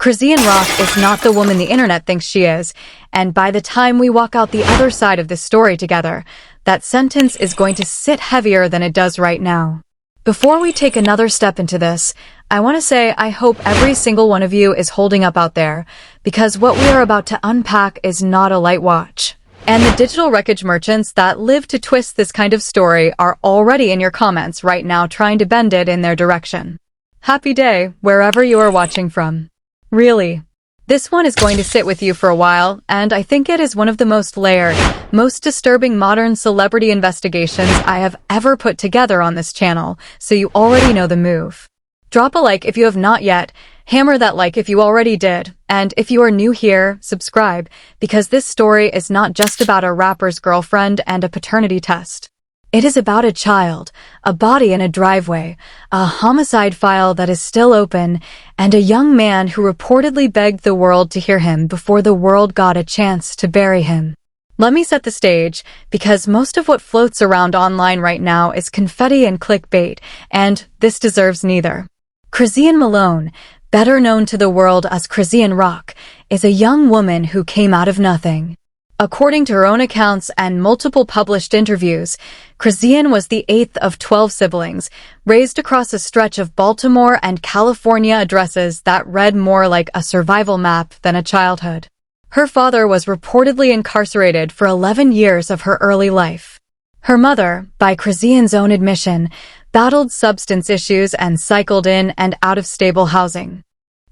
Chrisean Rock is not the woman the internet thinks she is, and by the time we walk out the other side of this story together, that sentence is going to sit heavier than it does right now. Before we take another step into this, I want to say I hope every single one of you is holding up out there, because what we are about to unpack is not a light watch. And the digital wreckage merchants that live to twist this kind of story are already in your comments right now trying to bend it in their direction. Happy day, wherever you are watching from. Really. This one is going to sit with you for a while, and I think it is one of the most layered, most disturbing modern celebrity investigations I have ever put together on this channel, so you already know the move. Drop a like if you have not yet, hammer that like if you already did, and if you are new here, subscribe, because this story is not just about a rapper's girlfriend and a paternity test. It is about a child, a body in a driveway, a homicide file that is still open, and a young man who reportedly begged the world to hear him before the world got a chance to bury him. Let me set the stage, because most of what floats around online right now is confetti and clickbait, and this deserves neither. Chrisean Malone, better known to the world as Chrisean Rock, is a young woman who came out of nothing. According to her own accounts and multiple published interviews, Chrisean was the 8th of 12 siblings, raised across a stretch of Baltimore and California addresses that read more like a survival map than a childhood. Her father was reportedly incarcerated for 11 years of her early life. Her mother, by Chrisean's own admission, battled substance issues and cycled in and out of stable housing.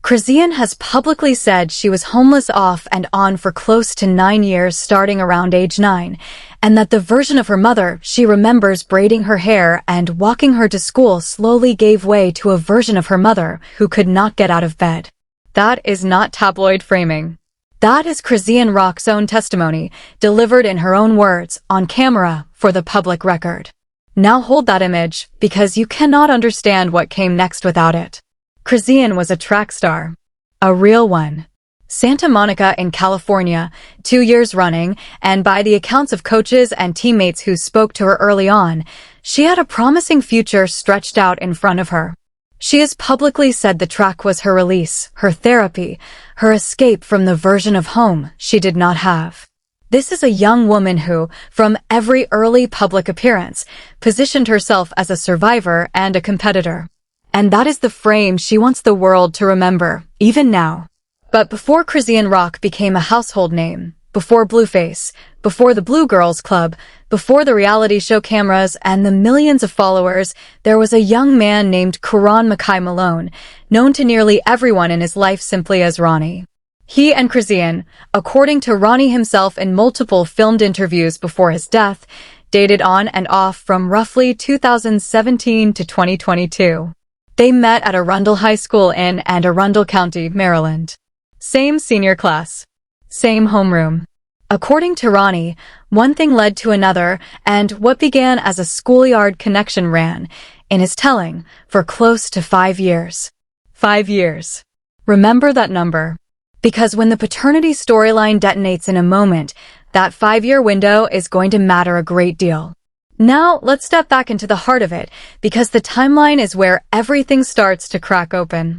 Chrisean has publicly said she was homeless off and on for close to 9 years starting around age 9, and that the version of her mother she remembers braiding her hair and walking her to school slowly gave way to a version of her mother who could not get out of bed. That is not tabloid framing. That is Chrisean Rock's own testimony, delivered in her own words, on camera, for the public record. Now hold that image, because you cannot understand what came next without it. Chrisean was a track star. A real one. Santa Monica in California, 2 years running, and by the accounts of coaches and teammates who spoke to her early on, she had a promising future stretched out in front of her. She has publicly said the track was her release, her therapy, her escape from the version of home she did not have. This is a young woman who, from every early public appearance, positioned herself as a survivor and a competitor. And that is the frame she wants the world to remember, even now. But before Chrisean Rock became a household name, before Blueface, before the Blue Girls Club, before the reality show cameras and the millions of followers, there was a young man named Ronnie Malone, known to nearly everyone in his life simply as Ronnie. He and Chrisean, according to Ronnie himself in multiple filmed interviews before his death, dated on and off from roughly 2017 to 2022. They met at Arundel High School in and Arundel County, Maryland. Same senior class. Same homeroom. According to Ronnie, one thing led to another, and what began as a schoolyard connection ran, in his telling, for close to 5 years. 5 years. Remember that number. Because when the paternity storyline detonates in a moment, that 5-year window is going to matter a great deal. Now, let's step back into the heart of it, because the timeline is where everything starts to crack open.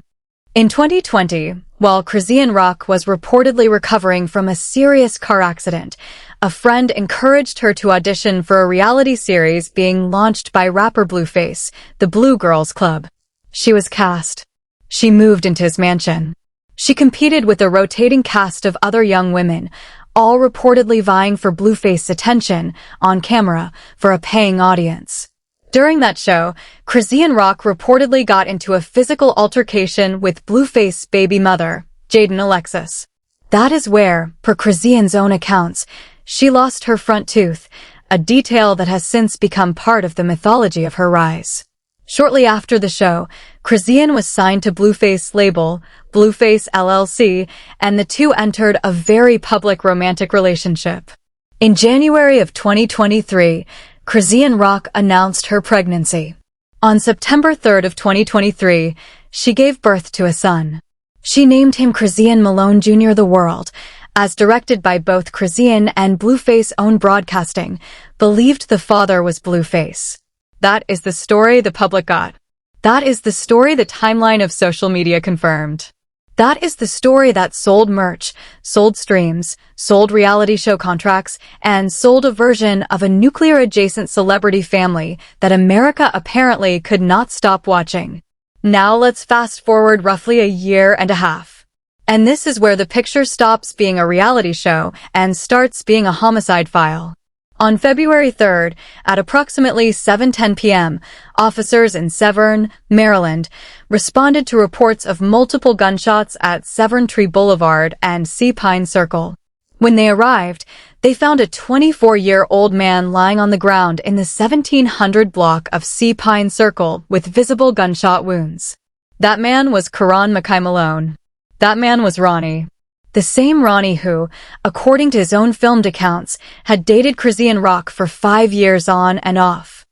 In 2020, while Chrisean Rock was reportedly recovering from a serious car accident, a friend encouraged her to audition for a reality series being launched by rapper Blueface, the Blue Girls Club. She was cast. She moved into his mansion. She competed with a rotating cast of other young women, all reportedly vying for Blueface's attention, on camera, for a paying audience. During that show, Chrisean Rock reportedly got into a physical altercation with Blueface's baby mother, Jaden Alexis. That is where, per Chrisean's own accounts, she lost her front tooth, a detail that has since become part of the mythology of her rise. Shortly after the show, Chrisean was signed to Blueface's label, Blueface LLC, and the two entered a very public romantic relationship. In January of 2023, Chrisean Rock announced her pregnancy. On September 3rd of 2023, she gave birth to a son. She named him Chrisean Malone Jr. The World, as directed by both Chrisean and Blueface's own broadcasting, believed the father was Blueface. That is the story the public got. That is the story the timeline of social media confirmed. That is the story that sold merch, sold streams, sold reality show contracts, and sold a version of a nuclear-adjacent celebrity family that America apparently could not stop watching. Now let's fast forward roughly a year and a half. And this is where the picture stops being a reality show and starts being a homicide file. On February 3rd, at approximately 7:10 p.m., officers in Severn, Maryland, responded to reports of multiple gunshots at Severn Tree Boulevard and Sea Pine Circle. When they arrived, they found a 24-year-old man lying on the ground in the 1700 block of Sea Pine Circle with visible gunshot wounds. That man was Ronnie Malone. That man was Ronnie. The same Ronnie who, according to his own filmed accounts, had dated Chrisean Rock for 5 years on and off.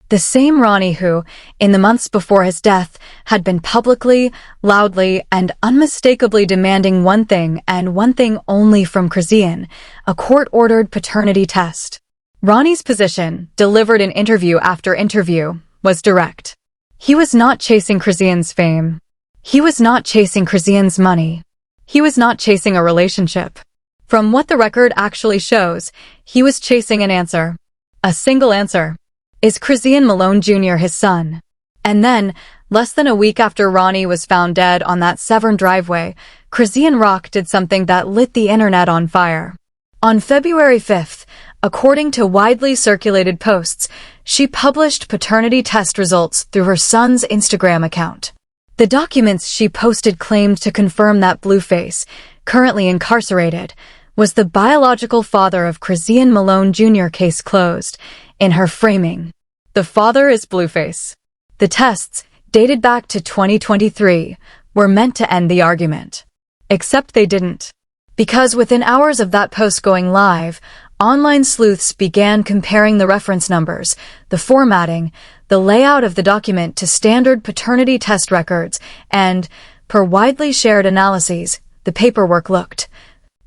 The same Ronnie who, in the months before his death, had been publicly, loudly, and unmistakably demanding one thing and one thing only from Chrisean, a court-ordered paternity test. Ronnie's position, delivered in interview after interview, was direct. He was not chasing Chrisean's fame. He was not chasing Chrisean's money. He was not chasing a relationship. From what the record actually shows, he was chasing an answer. A single answer. Is Chrisean Malone Jr. his son? And then, less than a week after Ronnie was found dead on that Severn driveway, Chrisean Rock did something that lit the internet on fire. On February 5th, according to widely circulated posts, she published paternity test results through her son's Instagram account. The documents she posted claimed to confirm that Blueface, currently incarcerated, was the biological father of Chrisean Malone Jr. Case closed. In her framing, the father is Blueface. The tests, dated back to 2023, were meant to end the argument. Except they didn't. Because within hours of that post going live, online sleuths began comparing the reference numbers, the formatting, the layout of the document to standard paternity test records, and, per widely shared analyses, the paperwork looked,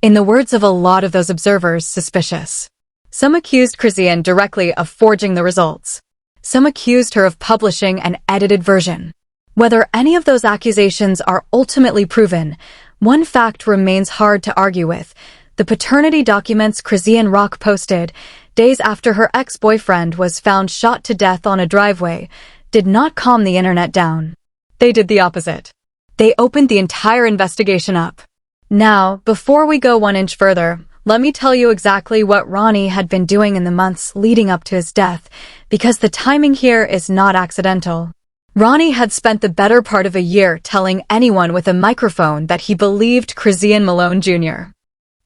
in the words of a lot of those observers, suspicious. Some accused Chrisean directly of forging the results. Some accused her of publishing an edited version. Whether any of those accusations are ultimately proven, one fact remains hard to argue with. The paternity documents Chrisean Rock posted, days after her ex-boyfriend was found shot to death on a driveway, did not calm the internet down. They did the opposite. They opened the entire investigation up. Now, before we go 1 inch further, let me tell you exactly what Ronnie had been doing in the months leading up to his death, because the timing here is not accidental. Ronnie had spent the better part of a year telling anyone with a microphone that he believed Chrisean Malone Jr.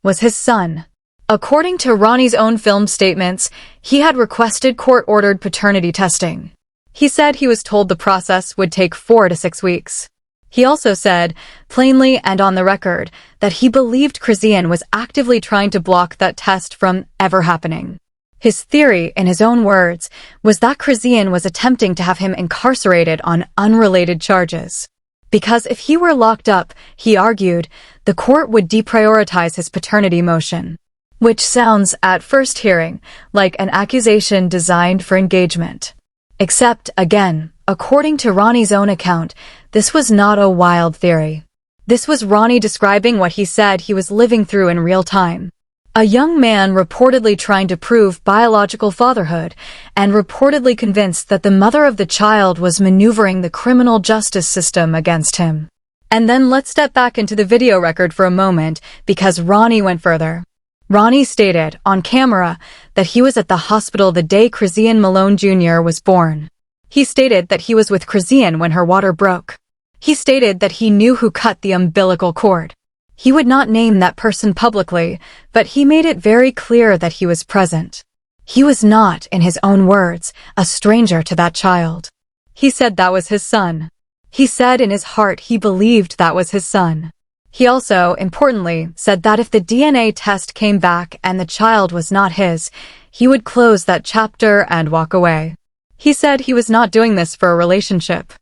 was his son. According to Ronnie's own filmed statements, he had requested court-ordered paternity testing. He said he was told the process would take 4 to 6 weeks. He also said, plainly and on the record, that he believed Chrisean was actively trying to block that test from ever happening. His theory, in his own words, was that Chrisean was attempting to have him incarcerated on unrelated charges. Because if he were locked up, he argued, the court would deprioritize his paternity motion. Which sounds, at first hearing, like an accusation designed for engagement. Except, again, according to Ronnie's own account, this was not a wild theory. This was Ronnie describing what he said he was living through in real time. A young man reportedly trying to prove biological fatherhood, and reportedly convinced that the mother of the child was maneuvering the criminal justice system against him. And then let's step back into the video record for a moment, because Ronnie went further. Ronnie stated, on camera, that he was at the hospital the day Chrisean Malone Jr. was born. He stated that he was with Chrisean when her water broke. He stated that he knew who cut the umbilical cord. He would not name that person publicly, but he made it very clear that he was present. He was not, in his own words, a stranger to that child. He said that was his son. He said in his heart he believed that was his son. He also, importantly, said that if the DNA test came back and the child was not his, he would close that chapter and walk away. He said he was not doing this for a relationship.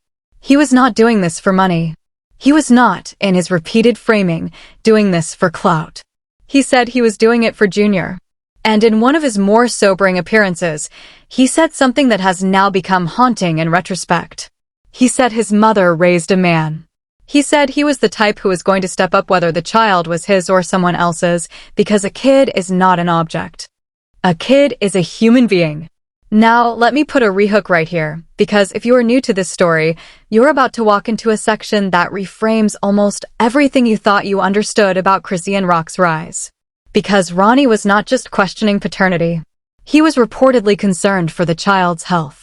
He was not doing this for money. He was not, in his repeated framing, doing this for clout. He said he was doing it for Junior. And in one of his more sobering appearances, he said something that has now become haunting in retrospect. He said his mother raised a man. He said he was the type who was going to step up whether the child was his or someone else's, because a kid is not an object. A kid is a human being. Now, let me put a rehook right here, because if you are new to this story, you're about to walk into a section that reframes almost everything you thought you understood about Chrisean Rock's rise. Because Ronnie was not just questioning paternity. He was reportedly concerned for the child's health.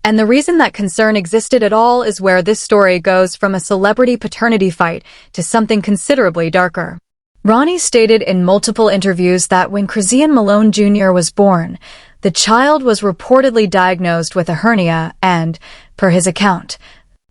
And the reason that concern existed at all is where this story goes from a celebrity paternity fight to something considerably darker. Ronnie stated in multiple interviews that when Chrisean Malone Jr. was born, the child was reportedly diagnosed with a hernia and, per his account,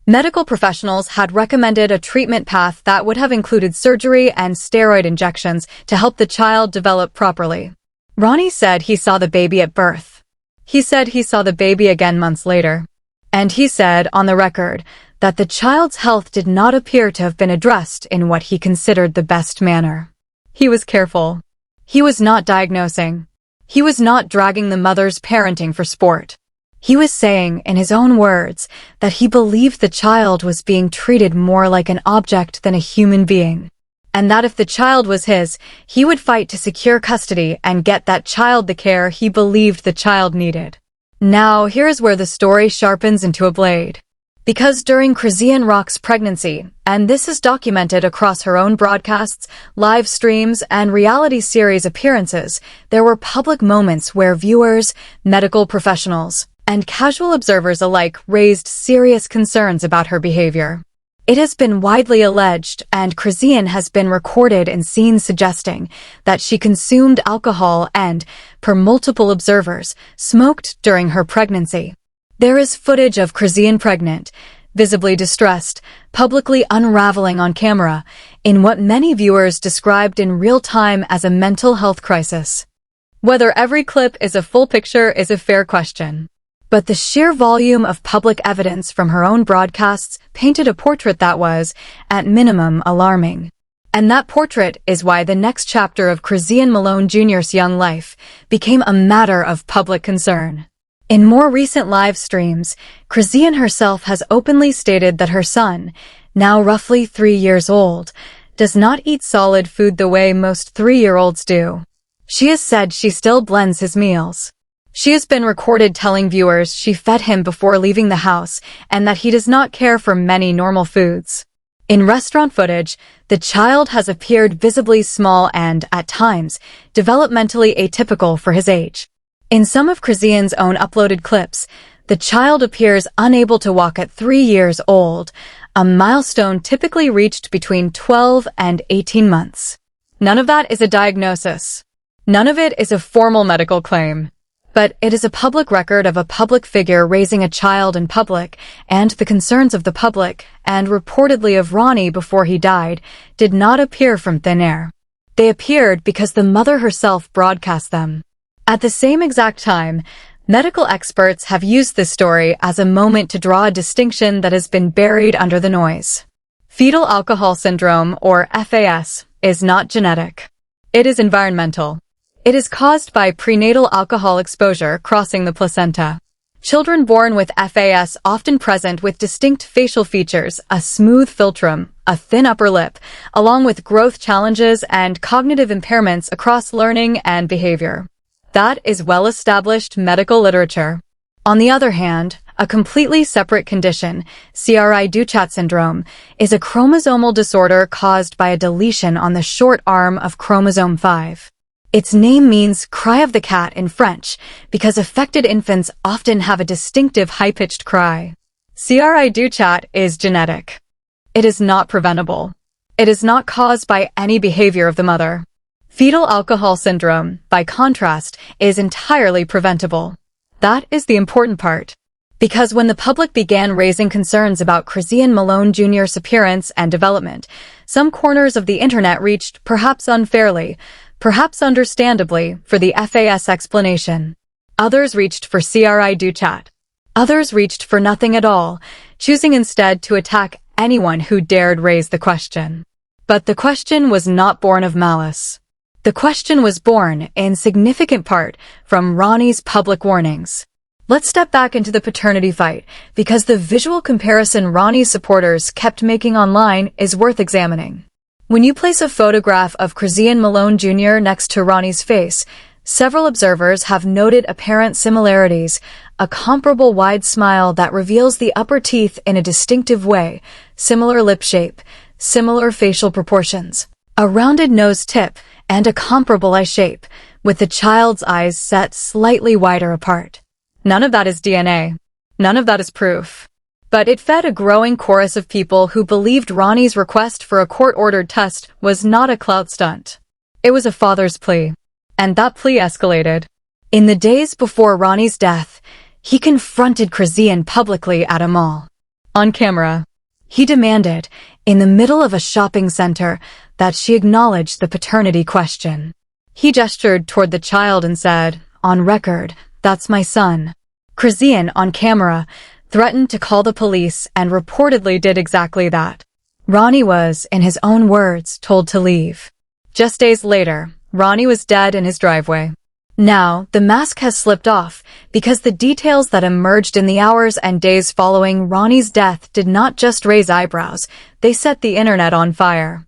medical professionals had recommended a treatment path that would have included surgery and steroid injections to help the child develop properly. Ronnie said he saw the baby at birth. He said he saw the baby again months later. And he said, on the record, that the child's health did not appear to have been addressed in what he considered the best manner. He was careful. He was not diagnosing. He was not dragging the mother's parenting for sport. He was saying, in his own words, that he believed the child was being treated more like an object than a human being. And that if the child was his, he would fight to secure custody and get that child the care he believed the child needed. Now, here's where the story sharpens into a blade. Because during Chrisean Rock's pregnancy, and this is documented across her own broadcasts, live streams, and reality series appearances, there were public moments where viewers, medical professionals, and casual observers alike raised serious concerns about her behavior. It has been widely alleged, and Chrisean has been recorded in scenes suggesting that she consumed alcohol and, per multiple observers, smoked during her pregnancy. There is footage of Chrisean pregnant, visibly distressed, publicly unraveling on camera, in what many viewers described in real time as a mental health crisis. Whether every clip is a full picture is a fair question. But the sheer volume of public evidence from her own broadcasts painted a portrait that was, at minimum, alarming. And that portrait is why the next chapter of Chrisean Malone Jr.'s young life became a matter of public concern. In more recent live streams, Chrisean herself has openly stated that her son, now roughly 3 years old, does not eat solid food the way most 3-year-olds do. She has said she still blends his meals. She has been recorded telling viewers she fed him before leaving the house and that he does not care for many normal foods. In restaurant footage, the child has appeared visibly small and, at times, developmentally atypical for his age. In some of Chrisean's own uploaded clips, the child appears unable to walk at 3 years old, a milestone typically reached between 12 and 18 months. None of that is a diagnosis. None of it is a formal medical claim. But it is a public record of a public figure raising a child in public, and the concerns of the public, and reportedly of Ronnie before he died, did not appear from thin air. They appeared because the mother herself broadcast them. At the same exact time, medical experts have used this story as a moment to draw a distinction that has been buried under the noise. Fetal alcohol syndrome, or FAS, is not genetic. It is environmental. It is caused by prenatal alcohol exposure crossing the placenta. Children born with FAS often present with distinct facial features, a smooth philtrum, a thin upper lip, along with growth challenges and cognitive impairments across learning and behavior. That is well-established medical literature. On the other hand, a completely separate condition, Cri-du-Chat syndrome, is a chromosomal disorder caused by a deletion on the short arm of chromosome 5. Its name means cry of the cat in French because affected infants often have a distinctive high-pitched cry. Cri-du-Chat is genetic. It is not preventable. It is not caused by any behavior of the mother. Fetal alcohol syndrome, by contrast, is entirely preventable. That is the important part. Because when the public began raising concerns about Chrisean Malone Jr.'s appearance and development, some corners of the internet reached, perhaps unfairly, perhaps understandably, for the FAS explanation. Others reached for Cri-du-Chat. Others reached for nothing at all, choosing instead to attack anyone who dared raise the question. But the question was not born of malice. The question was born, in significant part, from Ronnie's public warnings. Let's step back into the paternity fight, because the visual comparison Ronnie's supporters kept making online is worth examining. When you place a photograph of Chrisean Malone Jr. next to Ronnie's face, several observers have noted apparent similarities: a comparable wide smile that reveals the upper teeth in a distinctive way, similar lip shape, similar facial proportions, a rounded nose tip, and a comparable eye shape, with the child's eyes set slightly wider apart. None of that is DNA. None of that is proof. But it fed a growing chorus of people who believed Ronnie's request for a court-ordered test was not a clout stunt. It was a father's plea. And that plea escalated. In the days before Ronnie's death, he confronted Chrisean publicly at a mall. On camera, he demanded, in the middle of a shopping center, that she acknowledge the paternity question. He gestured toward the child and said, "On record, that's my son." Chrisean, on camera, threatened to call the police and reportedly did exactly that. Ronnie was, in his own words, told to leave. Just days later, Ronnie was dead in his driveway. Now, the mask has slipped off, because the details that emerged in the hours and days following Ronnie's death did not just raise eyebrows, they set the internet on fire.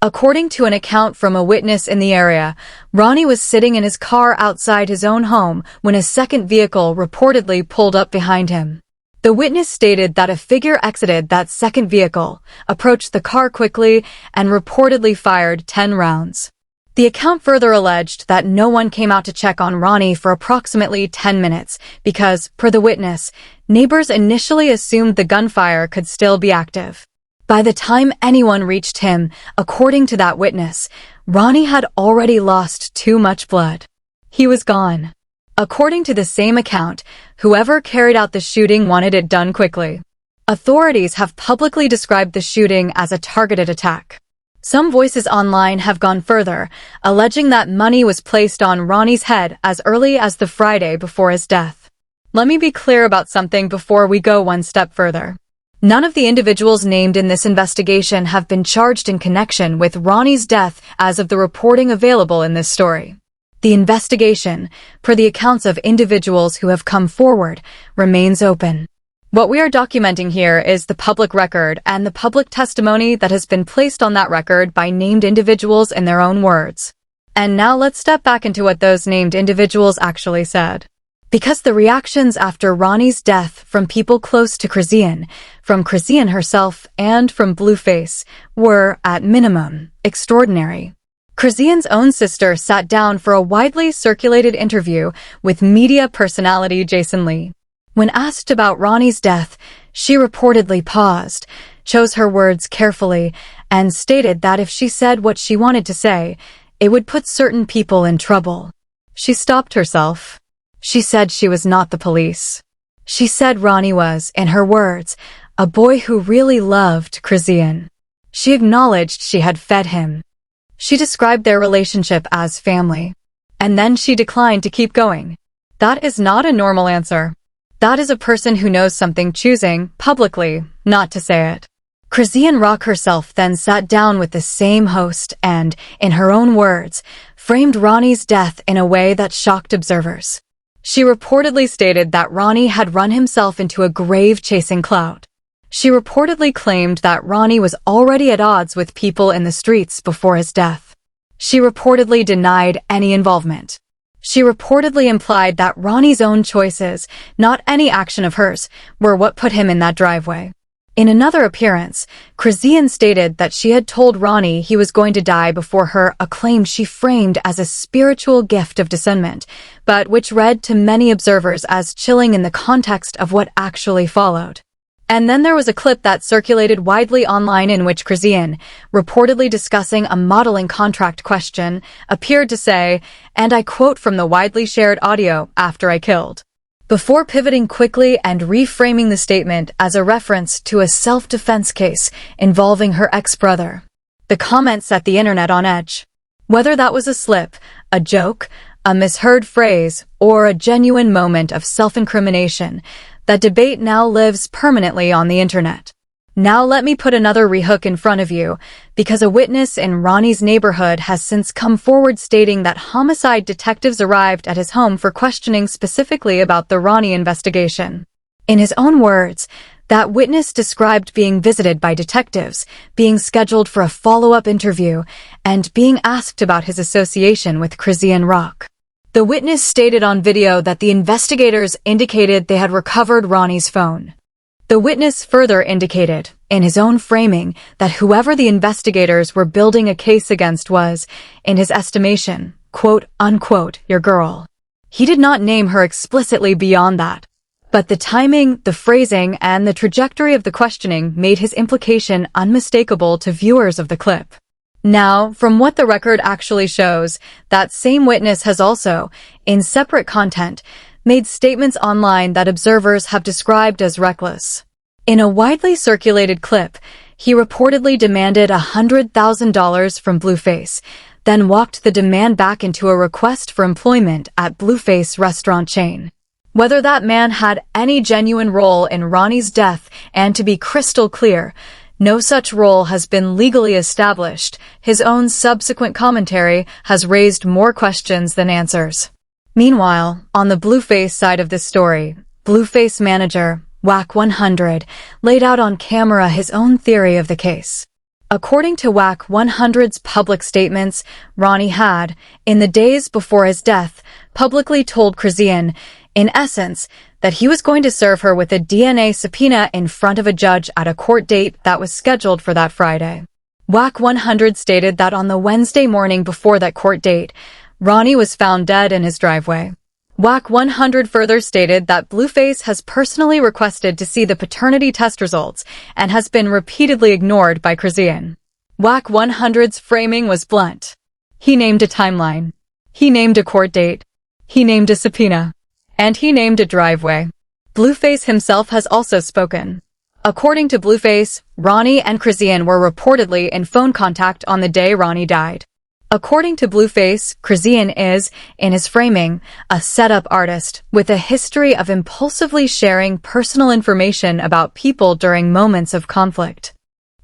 According to an account from a witness in the area, Ronnie was sitting in his car outside his own home when a second vehicle reportedly pulled up behind him. The witness stated that a figure exited that second vehicle, approached the car quickly, and reportedly fired 10 rounds. The account further alleged that no one came out to check on Ronnie for approximately 10 minutes because, per the witness, neighbors initially assumed the gunfire could still be active. By the time anyone reached him, according to that witness, Ronnie had already lost too much blood. He was gone. According to the same account, whoever carried out the shooting wanted it done quickly. Authorities have publicly described the shooting as a targeted attack. Some voices online have gone further, alleging that money was placed on Ronnie's head as early as the Friday before his death. Let me be clear about something before we go one step further. None of the individuals named in this investigation have been charged in connection with Ronnie's death as of the reporting available in this story. The investigation, per the accounts of individuals who have come forward, remains open. What we are documenting here is the public record and the public testimony that has been placed on that record by named individuals in their own words. And now let's step back into what those named individuals actually said. Because the reactions after Ronnie's death from people close to Chrisean, from Chrisean herself, and from Blueface were, at minimum, extraordinary. Chrisean's own sister sat down for a widely circulated interview with media personality Jason Lee. When asked about Ronnie's death, she reportedly paused, chose her words carefully, and stated that if she said what she wanted to say, it would put certain people in trouble. She stopped herself. She said she was not the police. She said Ronnie was, in her words, a boy who really loved Chrisean. She acknowledged she had fed him. She described their relationship as family. And then she declined to keep going. That is not a normal answer. That is a person who knows something choosing, publicly, not to say it. Chrisean Rock herself then sat down with the same host and, in her own words, framed Ronnie's death in a way that shocked observers. She reportedly stated that Ronnie had run himself into a grave chasing clout. She reportedly claimed that Ronnie was already at odds with people in the streets before his death. She reportedly denied any involvement. She reportedly implied that Ronnie's own choices, not any action of hers, were what put him in that driveway. In another appearance, Chrisean stated that she had told Ronnie he was going to die before her, a claim she framed as a spiritual gift of discernment, but which read to many observers as chilling in the context of what actually followed. And then there was a clip that circulated widely online in which Chrisean, reportedly discussing a modeling contract question, appeared to say, and I quote from the widely shared audio, "after I killed," before pivoting quickly and reframing the statement as a reference to a self-defense case involving her ex-brother. The comment set the internet on edge. Whether that was a slip, a joke, a misheard phrase, or a genuine moment of self-incrimination, that debate now lives permanently on the internet. Now let me put another rehook in front of you, because a witness in Ronnie's neighborhood has since come forward stating that homicide detectives arrived at his home for questioning specifically about the Ronnie investigation. In his own words, that witness described being visited by detectives, being scheduled for a follow-up interview, and being asked about his association with Chrisean Rock. The witness stated on video that the investigators indicated they had recovered Ronnie's phone. The witness further indicated, in his own framing, that whoever the investigators were building a case against was, in his estimation, quote-unquote, your girl. He did not name her explicitly beyond that. But the timing, the phrasing, and the trajectory of the questioning made his implication unmistakable to viewers of the clip. Now, from what the record actually shows, that same witness has also, in separate content, made statements online that observers have described as reckless. In a widely circulated clip, he reportedly demanded $100,000 from Blueface, then walked the demand back into a request for employment at Blueface restaurant chain. Whether that man had any genuine role in Ronnie's death, and to be crystal clear, no such role has been legally established, his own subsequent commentary has raised more questions than answers. Meanwhile, on the Blueface side of this story, Blueface manager, Wack 100, laid out on camera his own theory of the case. According to Wack 100's public statements, Ronnie had, in the days before his death, publicly told Chrisean, in essence, that he was going to serve her with a DNA subpoena in front of a judge at a court date that was scheduled for that Friday. Wack 100 stated that on the Wednesday morning before that court date, Ronnie was found dead in his driveway. Wack 100 further stated that Blueface has personally requested to see the paternity test results and has been repeatedly ignored by Chrisean. Wack 100's framing was blunt. He named a timeline. He named a court date. He named a subpoena. And he named a driveway. Blueface himself has also spoken. According to Blueface, Ronnie and Chrisean were reportedly in phone contact on the day Ronnie died. According to Blueface, Chrisean is, in his framing, a setup artist with a history of impulsively sharing personal information about people during moments of conflict.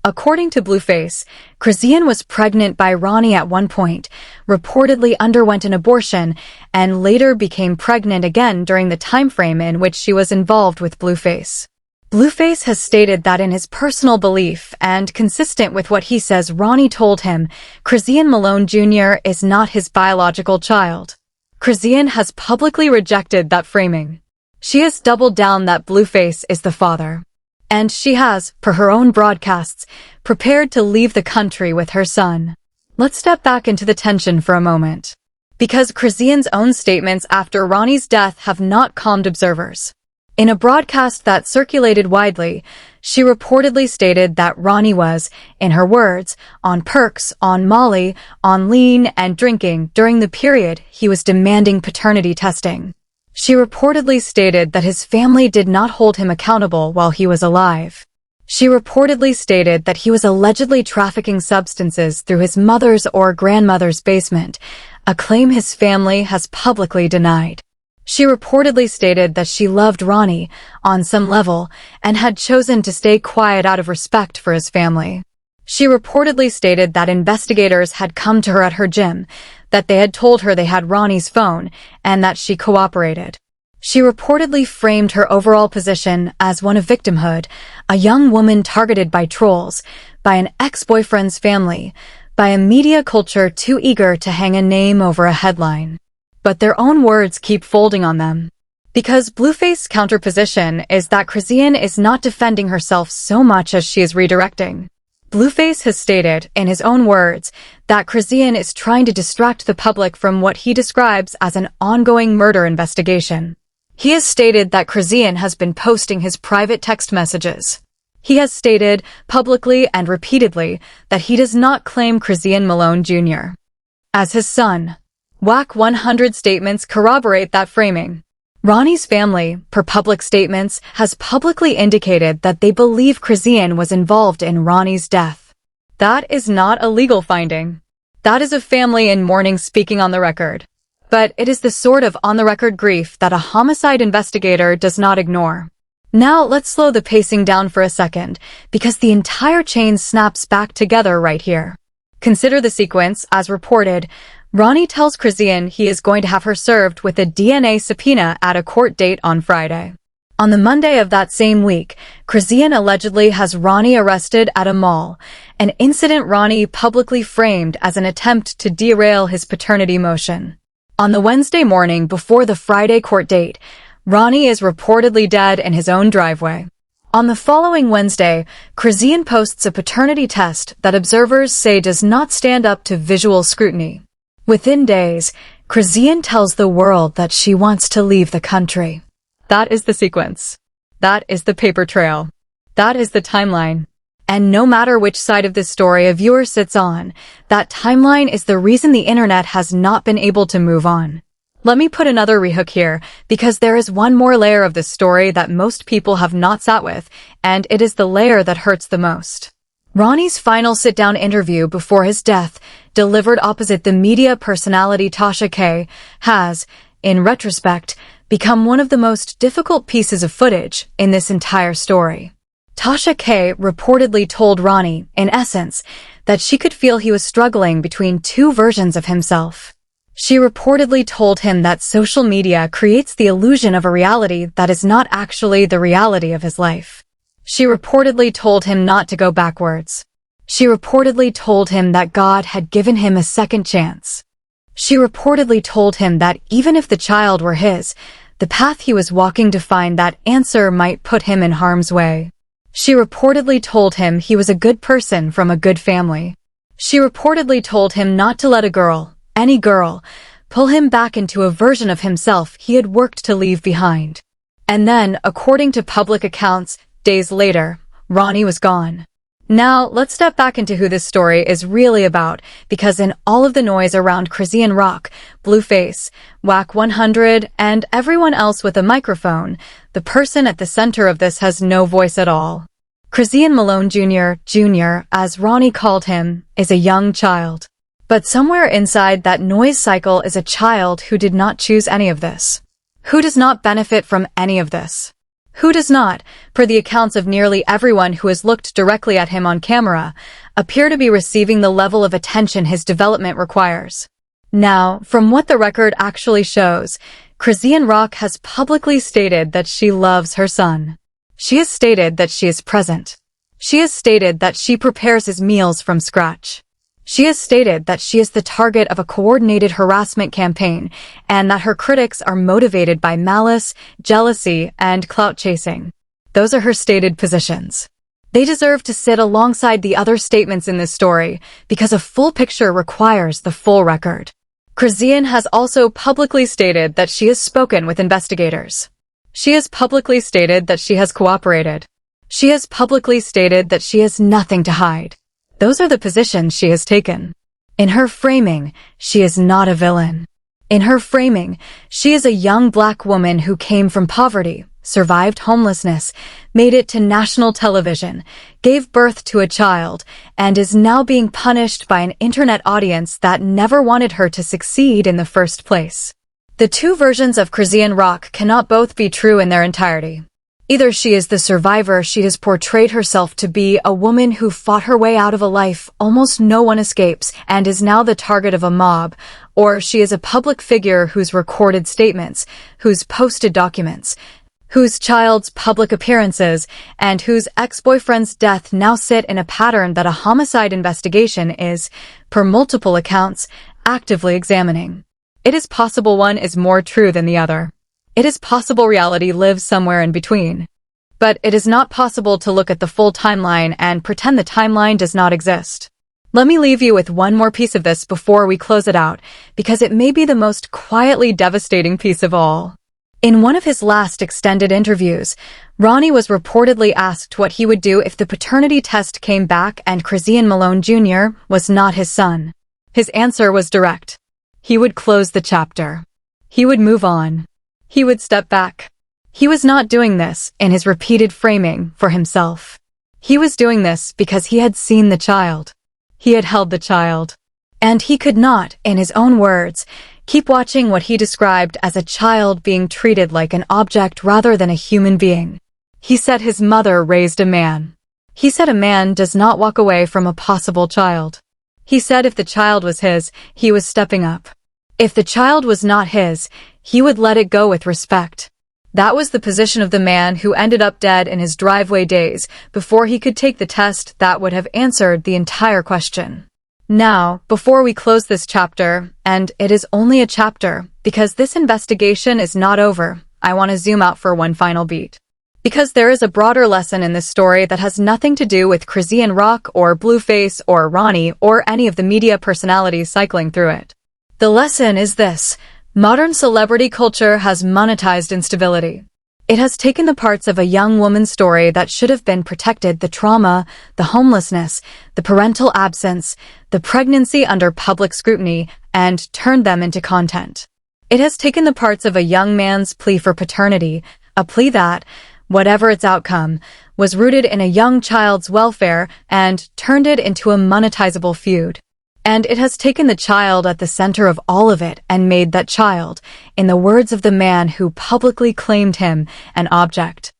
According to Blueface, Chrisean was pregnant by Ronnie at one point, reportedly underwent an abortion, and later became pregnant again during the time frame in which she was involved with Blueface. Blueface has stated that in his personal belief, and consistent with what he says Ronnie told him, Chrisean Malone Jr. is not his biological child. Chrisean has publicly rejected that framing. She has doubled down that Blueface is the father. And she has, per her own broadcasts, prepared to leave the country with her son. Let's step back into the tension for a moment. Because Chrisean's own statements after Ronnie's death have not calmed observers. In a broadcast that circulated widely, she reportedly stated that Ronnie was, in her words, on perks, on Molly, on lean, and drinking during the period he was demanding paternity testing. She reportedly stated that his family did not hold him accountable while he was alive. She reportedly stated that he was allegedly trafficking substances through his mother's or grandmother's basement, a claim his family has publicly denied. She reportedly stated that she loved Ronnie, on some level, and had chosen to stay quiet out of respect for his family. She reportedly stated that investigators had come to her at her gym, that they had told her they had Ronnie's phone, and that she cooperated. She reportedly framed her overall position as one of victimhood, a young woman targeted by trolls, by an ex-boyfriend's family, by a media culture too eager to hang a name over a headline. But their own words keep folding on them. Because Blueface's counterposition is that Chrisean is not defending herself so much as she is redirecting. Blueface has stated, in his own words, that Chrisean is trying to distract the public from what he describes as an ongoing murder investigation. He has stated that Chrisean has been posting his private text messages. He has stated, publicly and repeatedly, that he does not claim Chrisean Malone Jr. as his son. Wack 100 statements corroborate that framing. Ronnie's family, per public statements, has publicly indicated that they believe Chrisean was involved in Ronnie's death. That is not a legal finding. That is a family in mourning speaking on the record. But it is the sort of on-the-record grief that a homicide investigator does not ignore. Now let's slow the pacing down for a second, because the entire chain snaps back together right here. Consider the sequence. As reported, Ronnie tells Chrisean he is going to have her served with a DNA subpoena at a court date on Friday. On the Monday of that same week, Chrisean allegedly has Ronnie arrested at a mall, an incident Ronnie publicly framed as an attempt to derail his paternity motion. On the Wednesday morning before the Friday court date, Ronnie is reportedly dead in his own driveway. On the following Wednesday, Chrisean posts a paternity test that observers say does not stand up to visual scrutiny. Within days, Chrisean tells the world that she wants to leave the country. That is the sequence. That is the paper trail. That is the timeline. And no matter which side of this story a viewer sits on, that timeline is the reason the internet has not been able to move on. Let me put another rehook here, because there is one more layer of this story that most people have not sat with, and it is the layer that hurts the most. Ronnie's final sit-down interview before his death, delivered opposite the media personality Tasha K, has, in retrospect, become one of the most difficult pieces of footage in this entire story. Tasha K reportedly told Ronnie, in essence, that she could feel he was struggling between two versions of himself. She reportedly told him that social media creates the illusion of a reality that is not actually the reality of his life. She reportedly told him not to go backwards. She reportedly told him that God had given him a second chance. She reportedly told him that even if the child were his, the path he was walking to find that answer might put him in harm's way. She reportedly told him he was a good person from a good family. She reportedly told him not to let a girl, any girl, pull him back into a version of himself he had worked to leave behind. And then, according to public accounts, days later, Ronnie was gone. Now, let's step back into who this story is really about, because in all of the noise around Chrisean Rock, Blueface, Wack 100, and everyone else with a microphone, the person at the center of this has no voice at all. Ronnie Malone Jr., as Ronnie called him, is a young child. But somewhere inside that noise cycle is a child who did not choose any of this. Who does not benefit from any of this? Who does not, per the accounts of nearly everyone who has looked directly at him on camera, appear to be receiving the level of attention his development requires? Now, from what the record actually shows, Chrisean Rock has publicly stated that she loves her son. She has stated that she is present. She has stated that she prepares his meals from scratch. She has stated that she is the target of a coordinated harassment campaign and that her critics are motivated by malice, jealousy, and clout chasing. Those are her stated positions. They deserve to sit alongside the other statements in this story because a full picture requires the full record. Chrisean has also publicly stated that she has spoken with investigators. She has publicly stated that she has cooperated. She has publicly stated that she has nothing to hide. Those are the positions she has taken. In her framing, she is not a villain. In her framing, she is a young black woman who came from poverty, survived homelessness, made it to national television, gave birth to a child, and is now being punished by an internet audience that never wanted her to succeed in the first place. The two versions of Chrisean Rock cannot both be true in their entirety. Either she is the survivor she has portrayed herself to be, a woman who fought her way out of a life almost no one escapes and is now the target of a mob, or she is a public figure whose recorded statements, whose posted documents, whose child's public appearances, and whose ex-boyfriend's death now sit in a pattern that a homicide investigation is, per multiple accounts, actively examining. It is possible one is more true than the other. It is possible reality lives somewhere in between. But it is not possible to look at the full timeline and pretend the timeline does not exist. Let me leave you with one more piece of this before we close it out, because it may be the most quietly devastating piece of all. In one of his last extended interviews, Ronnie was reportedly asked what he would do if the paternity test came back and Chrisean Malone Jr. was not his son. His answer was direct. He would close the chapter. He would move on. He would step back. He was not doing this, in his repeated framing, for himself. He was doing this because he had seen the child. He had held the child. And he could not, in his own words, keep watching what he described as a child being treated like an object rather than a human being. He said his mother raised a man. He said a man does not walk away from a possible child. He said if the child was his, he was stepping up. If the child was not his, he would let it go with respect. That was the position of the man who ended up dead in his driveway days before he could take the test that would have answered the entire question. Now, before we close this chapter, and it is only a chapter, because this investigation is not over, I want to zoom out for one final beat. Because there is a broader lesson in this story that has nothing to do with Chrisean Rock or Blueface or Ronnie or any of the media personalities cycling through it. The lesson is this: modern celebrity culture has monetized instability. It has taken the parts of a young woman's story that should have been protected, the trauma, the homelessness, the parental absence, the pregnancy under public scrutiny, and turned them into content. It has taken the parts of a young man's plea for paternity, a plea that, whatever its outcome, was rooted in a young child's welfare, and turned it into a monetizable feud. And it has taken the child at the center of all of it and made that child, in the words of the man who publicly claimed him, an object.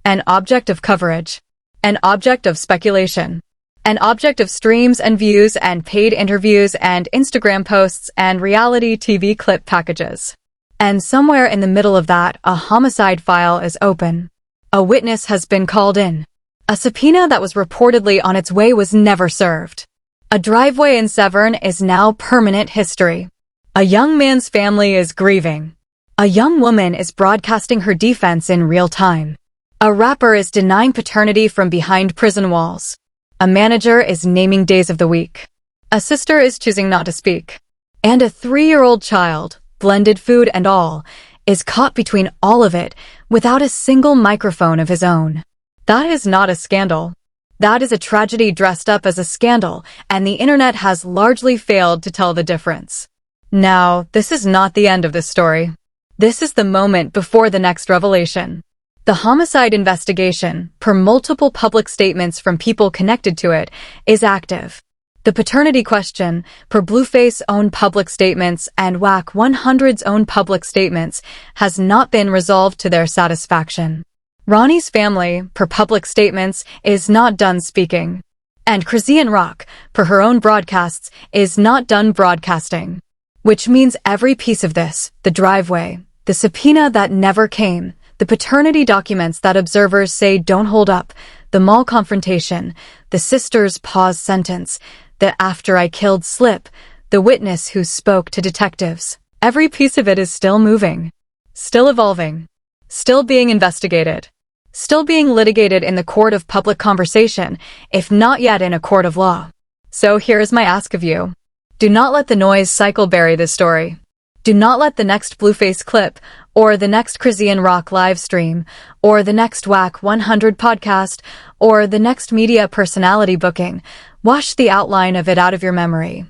An object of coverage. An object of speculation. An object of streams and views and paid interviews and Instagram posts and reality TV clip packages. And somewhere in the middle of that, a homicide file is open. A witness has been called in. A subpoena that was reportedly on its way was never served. A driveway in Severn is now permanent history. A young man's family is grieving. A young woman is broadcasting her defense in real time. A rapper is denying paternity from behind prison walls. A manager is naming days of the week. A sister is choosing not to speak. And a 3-year-old child, blended food and all, is caught between all of it without a single microphone of his own. That is not a scandal. That is a tragedy dressed up as a scandal, and the internet has largely failed to tell the difference. Now, this is not the end of the story. This is the moment before the next revelation. The homicide investigation, per multiple public statements from people connected to it, is active. The paternity question, per Blueface's own public statements and Wack 100's own public statements, has not been resolved to their satisfaction. Ronnie's family, per public statements, is not done speaking. And Chrisean Rock, per her own broadcasts, is not done broadcasting. Which means every piece of this, the driveway, the subpoena that never came, the paternity documents that observers say don't hold up, the mall confrontation, the sister's pause sentence, the after I killed slip, the witness who spoke to detectives. Every piece of it is still moving, still evolving, still being investigated, still being litigated in the court of public conversation, if not yet in a court of law. So here is my ask of you. Do not let the noise cycle bury this story. Do not let the next Blueface clip, or the next Chrisean Rock live stream, or the next Wack 100 podcast, or the next media personality booking wash the outline of it out of your memory.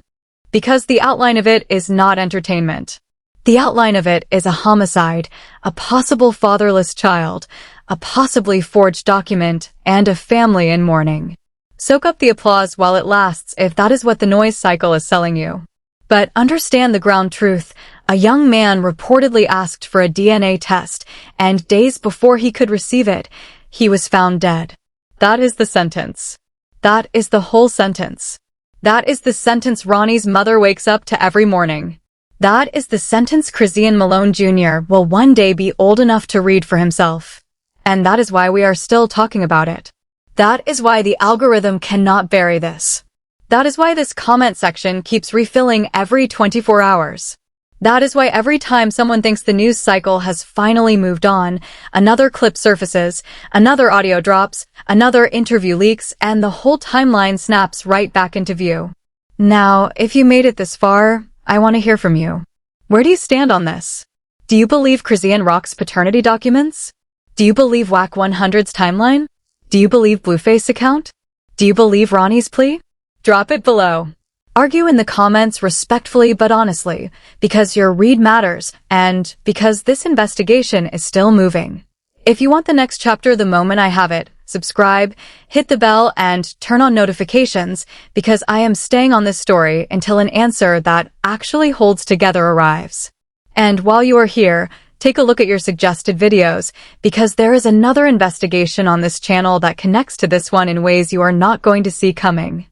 Because the outline of it is not entertainment. The outline of it is a homicide, a possible fatherless child, a possibly forged document, and a family in mourning. Soak up the applause while it lasts if that is what the noise cycle is selling you. But understand the ground truth. A young man reportedly asked for a DNA test, and days before he could receive it, he was found dead. That is the sentence. That is the whole sentence. That is the sentence Ronnie's mother wakes up to every morning. That is the sentence Ronnie Malone Jr. will one day be old enough to read for himself. And that is why we are still talking about it. That is why the algorithm cannot bury this. That is why this comment section keeps refilling every 24 hours. That is why every time someone thinks the news cycle has finally moved on, another clip surfaces, another audio drops, another interview leaks, and the whole timeline snaps right back into view. Now, if you made it this far, I want to hear from you. Where do you stand on this? Do you believe Chrisean Rock's paternity documents? Do you believe Wack 100's timeline? Do you believe Blueface's account? Do you believe Ronnie's plea? Drop it below. Argue in the comments respectfully but honestly, because your read matters, and because this investigation is still moving. If you want the next chapter the moment I have it, subscribe, hit the bell, and turn on notifications, because I am staying on this story until an answer that actually holds together arrives. And while you are here, take a look at your suggested videos, because there is another investigation on this channel that connects to this one in ways you are not going to see coming.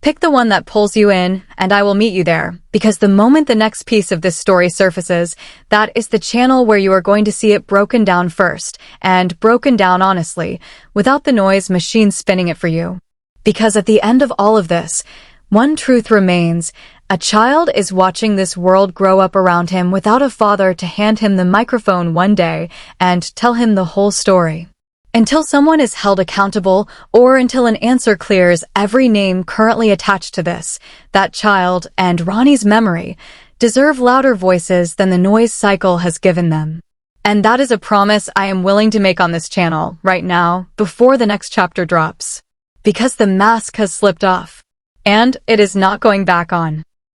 Pick the one that pulls you in, and I will meet you there, because the moment the next piece of this story surfaces, that is the channel where you are going to see it broken down first, and broken down honestly, without the noise machine spinning it for you. Because at the end of all of this, one truth remains: a child is watching this world grow up around him without a father to hand him the microphone one day and tell him the whole story. Until someone is held accountable, or until an answer clears every name currently attached to this, that child and Ronnie's memory deserve louder voices than the noise cycle has given them. And that is a promise I am willing to make on this channel right now, before the next chapter drops. Because the mask has slipped off. And it is not going back on.